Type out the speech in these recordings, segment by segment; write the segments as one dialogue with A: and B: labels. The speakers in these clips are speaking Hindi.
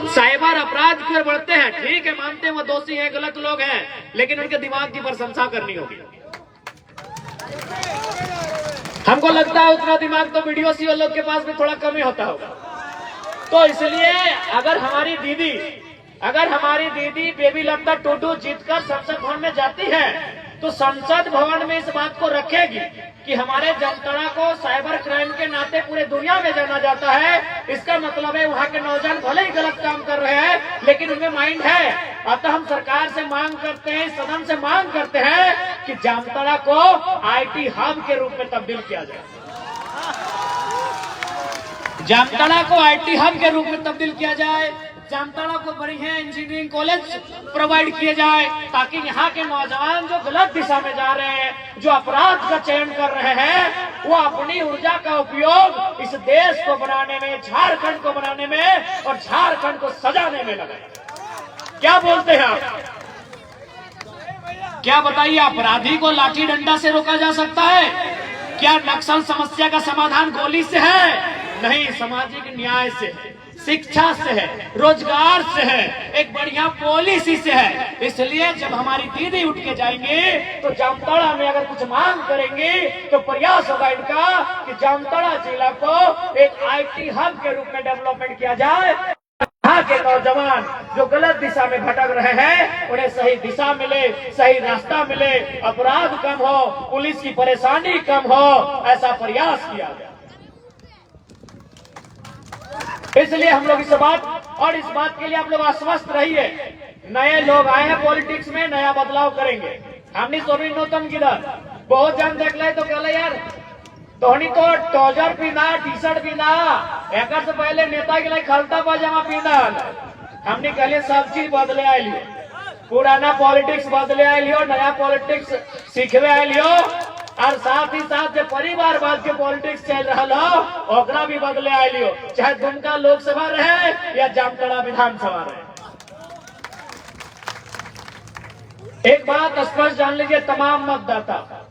A: साइबर अपराध की ओर बढ़ते हैं। ठीक है, मानते हैं वो दोषी हैं, गलत लोग हैं, लेकिन उनके दिमाग की प्रशंसा करनी होगी। हमको लगता है उतना दिमाग तो वीडियो सी लोग के पास भी थोड़ा कम ही होता होगा। तो इसलिए अगर हमारी दीदी बेबी लता टूडू जीतकर संसद भवन में जाती है तो संसद भवन में इस बात को रखेगी कि हमारे जामताड़ा को साइबर क्राइम के नाते पूरे दुनिया में जाना जाता है। इसका मतलब है वहाँ के नौजवान भले ही गलत काम कर रहे हैं लेकिन उनमें माइंड है। अतः हम सरकार से मांग करते हैं, सदन से मांग करते हैं कि जामताड़ा को IT हब के रूप में तब्दील किया जाए। जामताड़ा को IT हब के रूप में तब्दील किया जाए। जामताड़ा को बढ़िया इंजीनियरिंग कॉलेज प्रोवाइड किए जाए ताकि यहाँ के नौजवान जो गलत दिशा में जा रहे हैं, जो अपराध का चयन कर रहे हैं, वो अपनी ऊर्जा का उपयोग इस देश को बनाने में, झारखंड को बनाने में और झारखंड को सजाने में लगाए। क्या बोलते हैं आप? क्या बताइए, अपराधी को लाठी डंडा से रोका जा सकता है क्या? नक्सल समस्या का समाधान गोली से है? नहीं, सामाजिक न्याय से है, शिक्षा से है, रोजगार से है, एक बढ़िया पॉलिसी से है। इसलिए जब हमारी दीदी उठ के जाएंगे तो जामताड़ा में अगर कुछ मांग करेंगे तो प्रयास होगा इनका कि जामताड़ा जिला को एक IT हब के रूप में डेवलपमेंट किया जाए। यहाँ के नौजवान जो गलत दिशा में भटक रहे हैं उन्हें सही दिशा मिले, सही रास्ता मिले, अपराध कम हो, पुलिस की परेशानी कम हो, ऐसा प्रयास किया जाए। इसलिए हम लोग इस बात के लिए आप लोग आश्वस्त रहिए। नए लोग आए हैं पॉलिटिक्स में, नया बदलाव करेंगे। हमने सोबी नौतम गिरल बहुत जन देख ले तो कहले यार तोहनी तो ट्राउजर पीना, टी-शर्ट पीना, एक से पहले नेता के लिए खलता पाजामा पीना। हमने कहले सब चीज बदले आइलियो, पुराना पॉलिटिक्स बदले आइलियो, नया पॉलिटिक्स सीखवे आइलियो और साथ ही साथ जो परिवारवाद के पॉलिटिक्स चल रहा हो ओकरा भी बदले आइलियो, चाहे दुमका लोकसभा रहे या जामताड़ा विधानसभा रहे। एक बात स्पष्ट जान लीजिए तमाम मतदाता,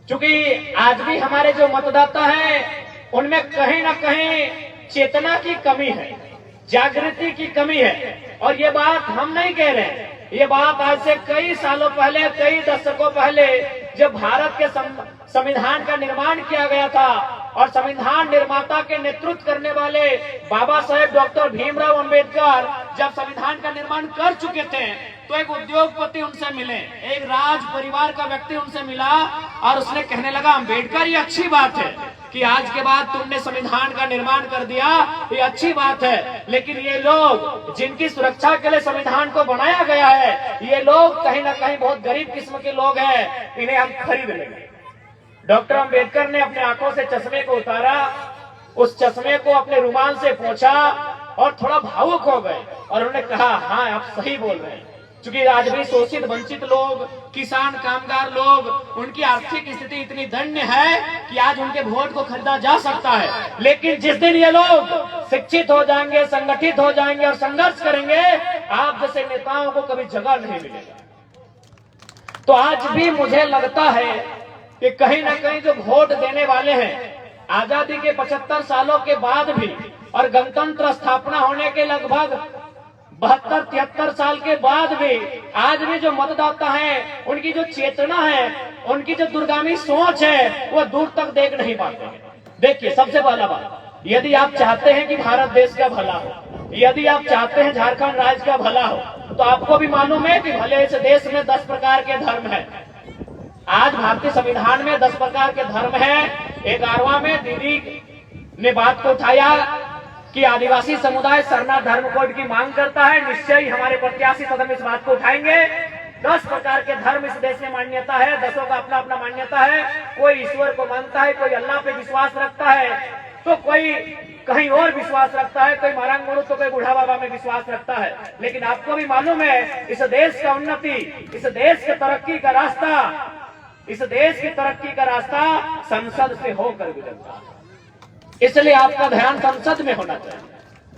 A: चूंकि आज भी हमारे जो मतदाता हैं उनमें कहीं ना कहीं चेतना की कमी है, जागृति की कमी है। और ये बात हम नहीं कह रहे हैं, ये बात आज से कई सालों पहले, कई दशकों पहले जब भारत के संविधान का निर्माण किया गया था और संविधान निर्माता के नेतृत्व करने वाले बाबा साहेब डॉक्टर भीमराव अंबेडकर जब संविधान का निर्माण कर चुके थे तो एक उद्योगपति उनसे मिले, एक राज परिवार का व्यक्ति उनसे मिला और उसने कहने लगा अंबेडकर ये अच्छी बात है कि आज के बाद तुमने संविधान का निर्माण कर दिया, ये अच्छी बात है, लेकिन ये लोग जिनकी सुरक्षा के लिए संविधान को बनाया गया है ये लोग कहीं ना कहीं बहुत गरीब किस्म के लोग हैं, इन्हें हम खरीद लेंगे। डॉक्टर अंबेडकर ने अपने आंखों से चश्मे को उतारा, उस चश्मे को अपने रुमाल से पोंछा और थोड़ा भावुक हो गए और उन्होंने कहा हाँ आप सही बोल रहे हैं, क्योंकि आज भी शोषित वंचित लोग, किसान कामगार लोग, उनकी आर्थिक स्थिति इतनी दयनीय है कि आज उनके वोट को खरीदा जा सकता है, लेकिन जिस दिन ये लोग शिक्षित हो जाएंगे, संगठित हो जाएंगे और संघर्ष करेंगे, आप जैसे नेताओं को कभी जगह नहीं मिलेगा। तो आज भी मुझे लगता है कि कहीं ना कहीं जो वोट देने वाले हैं आजादी के 75 सालों के बाद भी और गणतंत्र स्थापना होने के लगभग 72-73 साल के बाद भी आज भी जो मतदाता हैं उनकी जो चेतना है, उनकी जो दूरगामी सोच है वो दूर तक देख नहीं पाते हैं। देखिए, सबसे पहला बात, यदि आप चाहते हैं कि भारत देश का भला हो, यदि आप चाहते हैं झारखंड राज्य का भला हो, तो आपको भी मालूम है कि भले इस देश में 10 प्रकार के धर्म है। आज भारतीय संविधान में 10 प्रकार के धर्म है। 11वां में दीदी ने बात को उठाया कि आदिवासी समुदाय सरना धर्म कोड की मांग करता है। निश्चय ही हमारे प्रत्याशी सदन इस बात को उठाएंगे। 10 प्रकार के धर्म इस देश में मान्यता है, 10 का अपना अपना मान्यता है। कोई ईश्वर को मानता है, कोई अल्लाह पे विश्वास रखता है, तो कोई कहीं और विश्वास रखता है, कोई मारंग मुरु तो कोई बूढ़ा बाबा में विश्वास रखता है। लेकिन आपको भी मालूम है इस देश का उन्नति, इस देश के तरक्की का रास्ता, इस देश की तरक्की का रास्ता संसद से होकर गुजरता है। इसलिए आपका ध्यान संसद में होना चाहिए,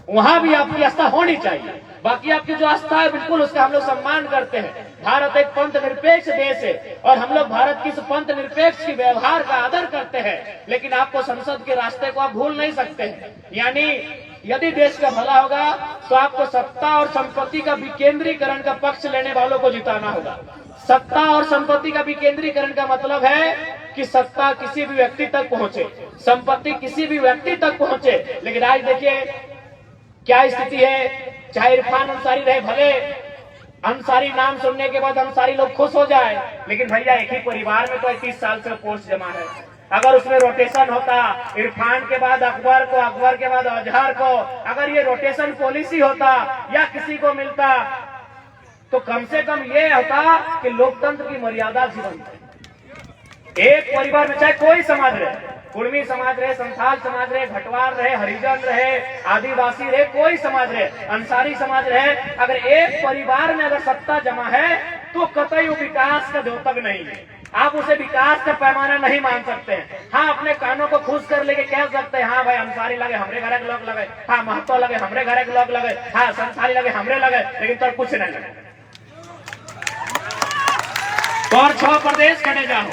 A: वहां भी आपकी आस्था होनी चाहिए। बाकी आपकी जो आस्था है बिल्कुल उसका हम लोग सम्मान करते हैं। भारत एक पंथ निरपेक्ष देश है और हम लोग भारत की इस पंथ निरपेक्ष की व्यवहार का आदर करते हैं, लेकिन आपको संसद के रास्ते को आप भूल नहीं सकते हैं। यानी यदि देश का भला होगा तो आपको सत्ता और संपत्ति का विकेंद्रीकरण का पक्ष लेने वालों को जिताना होगा। सत्ता और संपत्ति का विकेंद्रीकरण का मतलब है कि सत्ता किसी भी व्यक्ति तक पहुंचे, संपत्ति किसी भी व्यक्ति तक पहुंचे। लेकिन आज देखिए क्या स्थिति है। चाहे इरफान अंसारी रहे, भले अंसारी नाम सुनने के बाद अंसारी लोग खुश हो जाए, लेकिन भैया एक ही परिवार में तो 31 साल से पोस्ट जमा है। अगर उसमें रोटेशन होता, इरफान के बाद अकबर को, अकबर के बाद अजहर को, अगर ये रोटेशन पॉलिसी होता या किसी को मिलता तो कम से कम ये होता कि लोकतंत्र की मर्यादा जीवन एक परिवार में, चाहे कोई समाज रहे, कुर्मी समाज रहे, संथाल समाज रहे, घटवार रहे, हरिजन रहे, आदिवासी रहे, कोई समाज रहे, अंसारी समाज रहे, अगर एक परिवार में अगर सत्ता जमा है तो कतई वो विकास का द्योतक नहीं है। आप उसे विकास का पैमाना नहीं मान सकते हैं। हाँ, अपने कानों को खुश कर लेके कह सकते हैं, हाँ भाई अंसारी लगे हमरे घर के लोग लगे, हाँ महतो लगे हमरे घर के लोग लगे, हाँ संसारी लगे हमरे लगे, लेकिन तो कुछ नहीं लगे। तो और 6 प्रदेश खड़े जाओ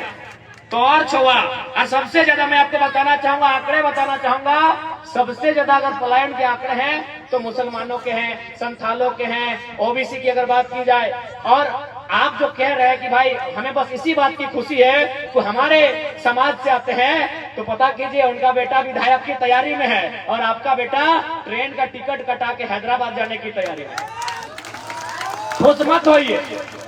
A: तो और छुआ। और सबसे ज्यादा मैं आपको बताना चाहूंगा, आंकड़े बताना चाहूंगा, सबसे ज्यादा अगर पलायन के आंकड़े हैं तो मुसलमानों के हैं, संथालों के हैं, ओबीसी की अगर बात की जाए। और आप जो कह रहे हैं कि भाई हमें बस इसी बात की खुशी है कि हमारे समाज से आते हैं, तो पता कीजिए उनका बेटा विधायक की तैयारी में है और आपका बेटा ट्रेन का टिकट कटा के हैदराबाद जाने की तैयारी में। खुश मत होइए,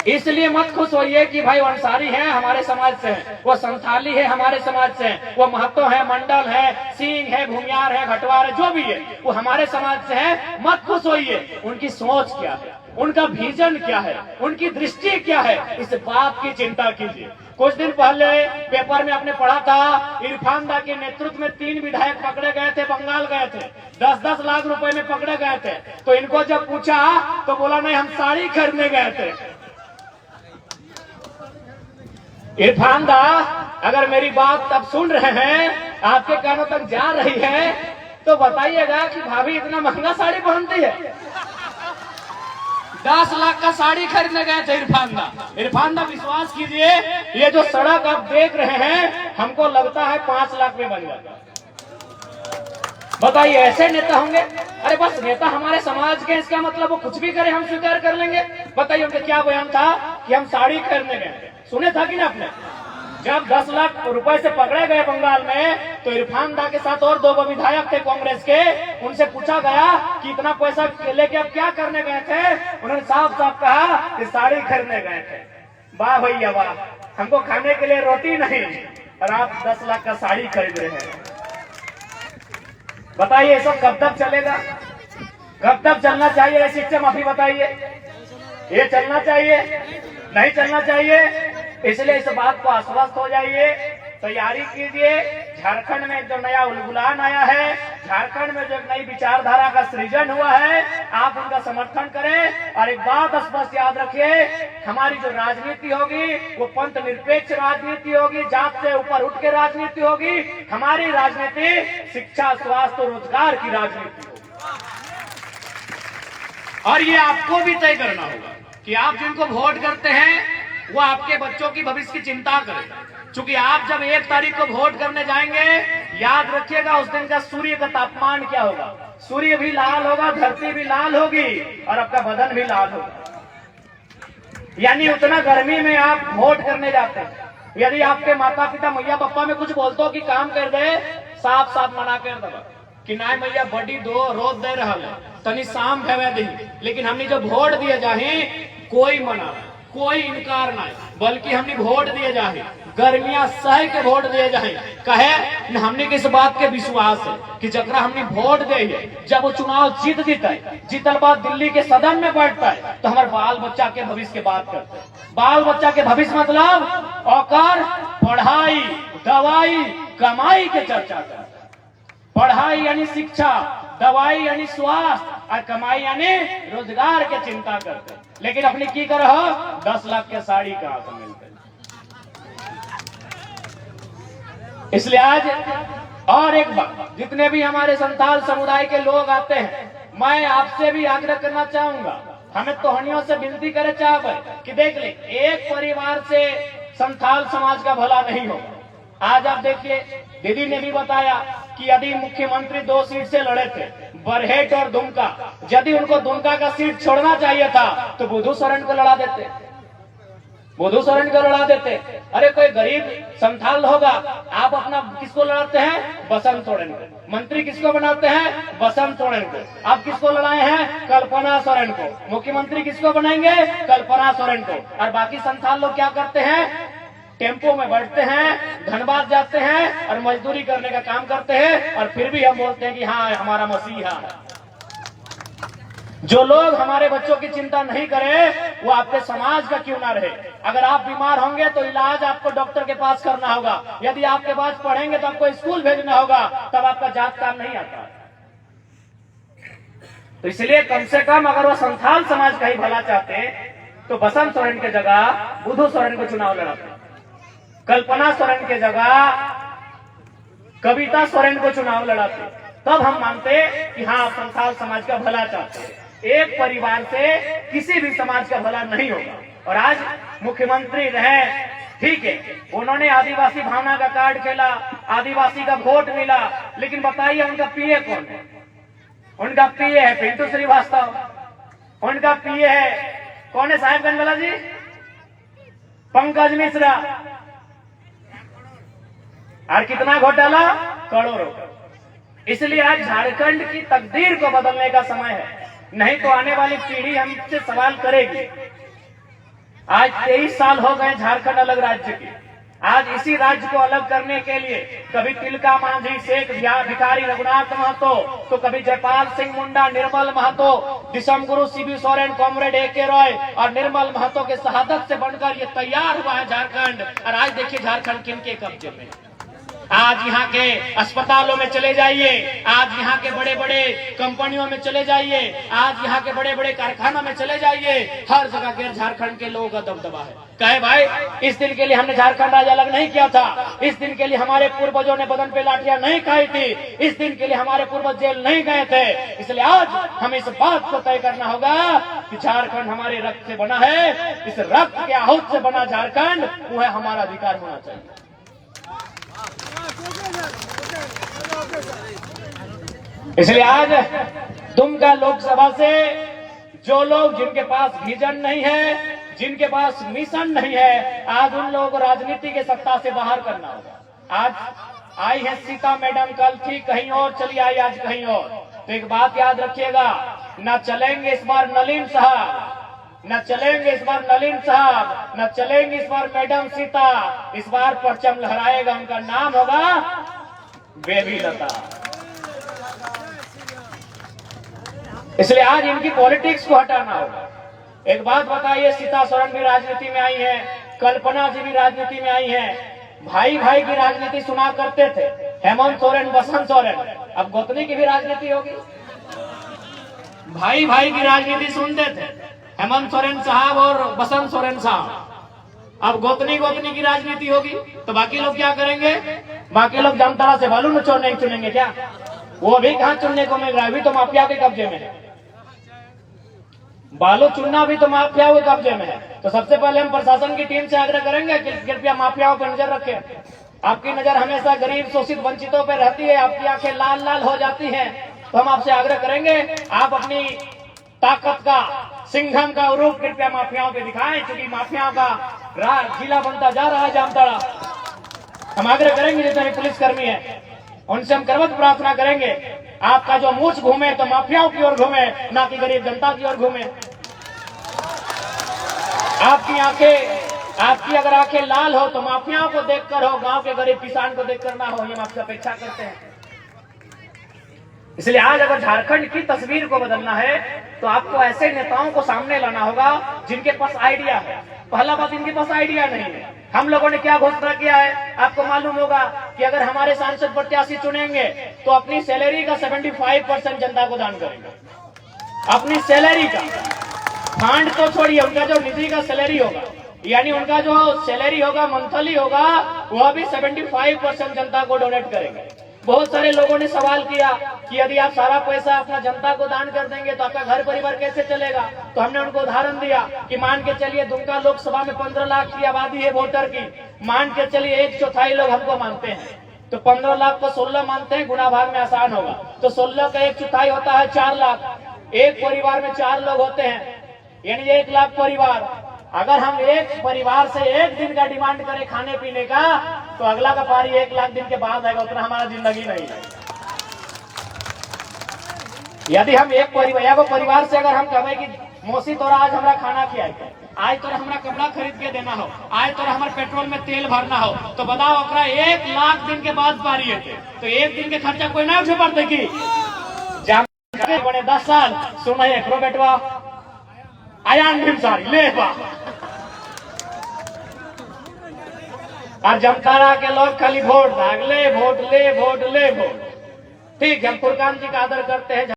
A: इसलिए मत खुश होइए कि भाई वो अंसारी है हमारे समाज से है, वो संथाली है हमारे समाज से है, वो महतो है, मंडल है, सिंह है, भूमियार है, घटवार है, जो भी है वो हमारे समाज से है। मत खुश होइए। उनकी सोच क्या है, उनका विजन क्या है, उनकी दृष्टि क्या है, इस बात की चिंता कीजिए। कुछ दिन पहले पेपर में आपने पढ़ा था, इरफान दा के नेतृत्व में 3 विधायक पकड़े गए थे, बंगाल गए थे, 10-10 लाख रुपए में पकड़े गए थे। तो इनको जब पूछा तो बोला नहीं हम साड़ी खरीदने गए थे। इरफान दा, अगर मेरी बात अब सुन रहे हैं, आपके कानों तक जा रही है, तो बताइएगा कि भाभी इतना महंगा साड़ी पहनती है। 10 लाख का साड़ी खरीदने गए थे इरफान दा। इरफान दा, विश्वास कीजिए ये जो सड़क आप देख रहे हैं हमको लगता है 5 लाख में बन जाता। बताइए ऐसे नेता होंगे? अरे बस नेता हमारे समाज के, इसका मतलब वो कुछ भी करे हम स्वीकार कर लेंगे। बताइए उनका क्या बयान था कि हम साड़ी खरीदने गए। सुने था कि ना आपने? जब 10 लाख रुपए से पकड़े गए बंगाल में, तो इरफान दा के साथ और 2 विधायक थे कांग्रेस के, उनसे पूछा गया कि इतना पैसा लेके आप क्या करने गए थे? उन्होंने साफ साफ कहा कि साड़ी खरीदने गए थे। वाह भैया वाह, हमको खाने के लिए रोटी नहीं और आप 10 लाख का साड़ी खरीद रहे हैं। बताइए ये सब कब तक चलेगा? कब तक चलना चाहिए सिस्टम? अभी बताइए, ये चलना चाहिए नहीं चलना चाहिए? इसलिए इस बात को आश्वस्त हो जाइए, तैयारी कीजिए। झारखंड में जो नया उलगुलान आया है, झारखंड में जो नई विचारधारा का सृजन हुआ है, आप उनका समर्थन करें। और एक बात स्पष्ट याद रखिए, हमारी जो राजनीति होगी वो पंथ निरपेक्ष राजनीति होगी, जात से ऊपर उठ के राजनीति होगी। हमारी राजनीति शिक्षा, स्वास्थ्य, रोजगार की राजनीति होगी। और ये आपको भी तय करना होगा कि आप जिनको वोट करते हैं वो आपके बच्चों की भविष्य की चिंता करें। क्योंकि आप जब 1 तारीख को वोट करने जाएंगे, याद रखिएगा उस दिन का सूर्य का तापमान क्या होगा। सूर्य भी लाल होगा, धरती भी लाल होगी और आपका बदन भी लाल होगा। यानी उतना गर्मी में आप वोट करने जाते हैं। यदि आपके माता पिता मैया पप्पा में कुछ बोलते हो कि काम कर दे, साफ साफ मना कर दे कि ना मैया बड़ी दो रोज दे रहा है, तनी शाम भेवे दी। लेकिन हमने जो वोट दिए जाए, कोई मना, कोई इनकार नहीं, बल्कि हमने वोट दिए जाए, गर्मियां सह के वोट दिए जाए। कहे हमने किस बात के विश्वास है कि जकरा हमने वोट दे, जब वो चुनाव जीतल बाद दिल्ली के सदन में बैठता है तो हमारे बाल बच्चा के भविष्य की बात करते हैं। बाल बच्चा के भविष्य मतलब औकर पढ़ाई, दवाई, कमाई के चर्चा करते हैं। पढ़ाई यानी शिक्षा, दवाई यानी स्वास्थ्य और कमाई यानी रोजगार के चिंता करते हैं। लेकिन अपनी की कर 10 लाख के साड़ी कहां से मिलते? इसलिए आज और एक बात, जितने भी हमारे संथाल समुदाय के लोग आते हैं, मैं आपसे भी आग्रह करना चाहूंगा, हमें तोहनियों से विनती करे चाहे कि देख ले, एक परिवार से संथाल समाज का भला नहीं होगा। आज आप देखिए, दीदी ने भी बताया कि यदि मुख्यमंत्री 2 सीट से लड़े थे, बरहेट और दुमका, यदि उनको दुमका का सीट छोड़ना चाहिए था तो बुधू सोरेन को लड़ा देते, बुधू सोरेन को लड़ा देते। अरे कोई गरीब संथाल होगा, आप अपना किसको लड़ाते हैं? बसंत सोरेन को। मंत्री किसको बनाते हैं? बसंत सोरेन को। आप किसको लड़ाए हैं? कल्पना सोरेन को। मुख्यमंत्री किसको बनाएंगे? कल्पना सोरेन को। और बाकी संथाल लोग क्या करते हैं? टेम्पो में बैठते हैं, धनबाद जाते हैं और मजदूरी करने का काम करते हैं, और फिर भी हम बोलते हैं कि हाँ हमारा मसीहा है। जो लोग हमारे बच्चों की चिंता नहीं करें वो आपके समाज का क्यों ना रहे। अगर आप बीमार होंगे तो इलाज आपको डॉक्टर के पास करना होगा, यदि आपके पास पढ़ेंगे तो आपको स्कूल भेजना होगा, तब आपका जात काम नहीं आता। तो इसलिए कम से कम अगर वो संथाल समाज का ही भला चाहते तो बसंत सोरेन की जगह बुधू सोरेन को चुनाव लड़ाते, कल्पना सोरेन की जगह कविता सोरेन को चुनाव लड़ाते, तब हम मानते कि हाँ संथाल समाज का भला चाहते। एक परिवार से किसी भी समाज का भला नहीं होगा। और आज मुख्यमंत्री रहे, ठीक है, उन्होंने आदिवासी भावना का कार्ड खेला, आदिवासी का वोट मिला, लेकिन बताइए उनका पीए कौन है? उनका पीए है पिंटू श्रीवास्तव, उनका पीए है कौन है साहेबगंज वाला जी? पंकज मिश्रा। और कितना घोटाला? करोड़ों। इसलिए आज झारखंड की तकदीर को बदलने का समय है, नहीं तो आने वाली पीढ़ी हमसे सवाल करेगी। आज 23 साल हो गए झारखंड अलग राज्य के। आज इसी राज्य को अलग करने के लिए कभी तिलका मांझी, शेख भिखारी रघुनाथ महतो, तो कभी जयपाल सिंह मुंडा, निर्मल महतो, दिसम गुरु शिबू सोरेन, कॉमरेड ए.के. रॉय और निर्मल महतो के शहादत से बनकर ये तैयार हुआ है झारखंड। और आज देखिए झारखंड किनके कब्जे में। आज यहाँ के अस्पतालों में चले जाइए, आज यहाँ के बड़े बड़े कंपनियों में चले जाइए, आज यहाँ के बड़े बड़े कारखानों में चले जाइए, हर जगह के झारखंड के लोगों का दबदबा है। कहे भाई इस दिन के लिए हमने झारखंड राज्य अलग नहीं किया था, इस दिन के लिए हमारे पूर्वजों ने बदन पे लाठियां नहीं खाई थी, इस दिन के लिए हमारे पूर्वज जेल नहीं गए थे। इसलिए आज हमें इस बात को तय करना होगा कि झारखंड हमारे रक्त से बना है, इस रक्त के आहूत से बना झारखंड वो है हमारा अधिकार होना चाहिए। इसलिए आज दुमका लोकसभा से जो लोग जिनके पास विजन नहीं है, जिनके पास मिशन नहीं है, आज उन लोगों को राजनीति के सत्ता से बाहर करना होगा। आज आई है सीता मैडम, कल थी कहीं और चली आई, आज कहीं और। तो एक बात याद रखिएगा, न चलेंगे इस बार नलीन साहब, न चलेंगे इस बार नलीन साहब, न चलेंगे इस बार मैडम सीता, इस बार परचम लहराएगा, उनका नाम होगा बेबी लता। इसलिए आज इनकी पॉलिटिक्स को हटाना होगा। एक बात बताइए, सीता सोरेन भी राजनीति में आई है, कल्पना जी भी राजनीति में आई है, भाई भाई की राजनीति सुना करते थे, हेमंत सोरेन, बसंत सोरेन, अब गोतनी की भी राजनीति होगी। भाई भाई की राजनीति सुनते थे हेमंत सोरेन साहब और बसंत सोरेन साहब, अब गोतनी गोतनी की राजनीति होगी। तो बाकी लोग क्या करेंगे? बाकी लोग जामताड़ा से बालू न चोरने चुनेंगे क्या? वो भी कहाँ चुनने को मिल रहा है, अभी तो माफिया के कब्जे में है। बालू चुनना भी तो माफियाओं के कब्जे में है। तो सबसे पहले हम प्रशासन की टीम से आग्रह करेंगे कि कृपया माफियाओं पर नजर रखें। आपकी नजर हमेशा गरीब शोषित वंचितों पर रहती है, आपकी आंखें लाल लाल हो जाती हैं, तो हम आपसे आग्रह करेंगे आप अपनी ताकत का, सिंघम का रूप कृपया माफियाओं पे दिखाएं, क्योंकि माफियाओं का जिला बनता जा रहा है जामताड़ा। हम आग्रह करेंगे जितने पुलिसकर्मी है उनसे हम करवत प्रार्थना करेंगे, आपका जो मूछ घूमे तो माफियाओं की ओर घूमे, ना कि गरीब जनता की ओर घूमे। आपकी अगर आंखें लाल हो तो माफियाओं को देखकर हो, गांव के गरीब किसान को देखकर ना हो, ये हम आपसे अपेक्षा करते हैं। इसलिए आज अगर झारखंड की तस्वीर को बदलना है तो आपको ऐसे नेताओं को सामने लाना होगा जिनके पास आइडिया है। पहला बात, इनके पास आइडिया नहीं है। हम लोगों ने क्या घोषणा किया है, आपको मालूम होगा कि अगर हमारे सांसद प्रत्याशी चुनेंगे तो अपनी सैलरी का 75% जनता को दान करेंगे। अपनी सैलरी का, फंड तो छोड़िए, उनका जो निधि का सैलरी होगा, यानी उनका जो सैलरी होगा मंथली होगा, वह भी 75% जनता को डोनेट करेंगे। बहुत सारे लोगों ने सवाल किया कि यदि आप सारा पैसा अपना जनता को दान कर देंगे तो आपका घर परिवार कैसे चलेगा। तो हमने उनको उदाहरण दिया कि मान के चलिए दुमका लोकसभा में 15 लाख की आबादी है वोटर की, मान के चलिए 1/4 लोग हमको मानते हैं, तो 15 लाख को 16 मानते हैं, गुणा भाग में आसान होगा। तो 16 का 1/4 होता है 4 लाख। एक परिवार में 4 लोग होते हैं, यानी 1 लाख परिवार। अगर हम एक परिवार से एक दिन का डिमांड करें खाने पीने का, तो अगला का पारी 1 लाख दिन के बाद आएगा, उतना हमारा जिंदगी नहीं है। यदि हम एक परिवार से अगर हम कहें कि मौसी तोरा आज हमारा खाना खियाई, आज तोरा हमारा कपड़ा खरीद के देना हो, आज तोरा हमारे पेट्रोल में तेल भरना हो, तो बताओ ओकरा 1 लाख दिन के बाद पारी है, तो एक दिन के खर्चा कोई ना उठे पड़ते की बने 10 साल सुना एकरो बेटवा आयान भीम सारी ले बा। और जमतारा के लोग खाली वोट भाग ले, वोट ले, वोट ले, वोट। ठीक है, हम फुरकान जी का आदर करते हैं।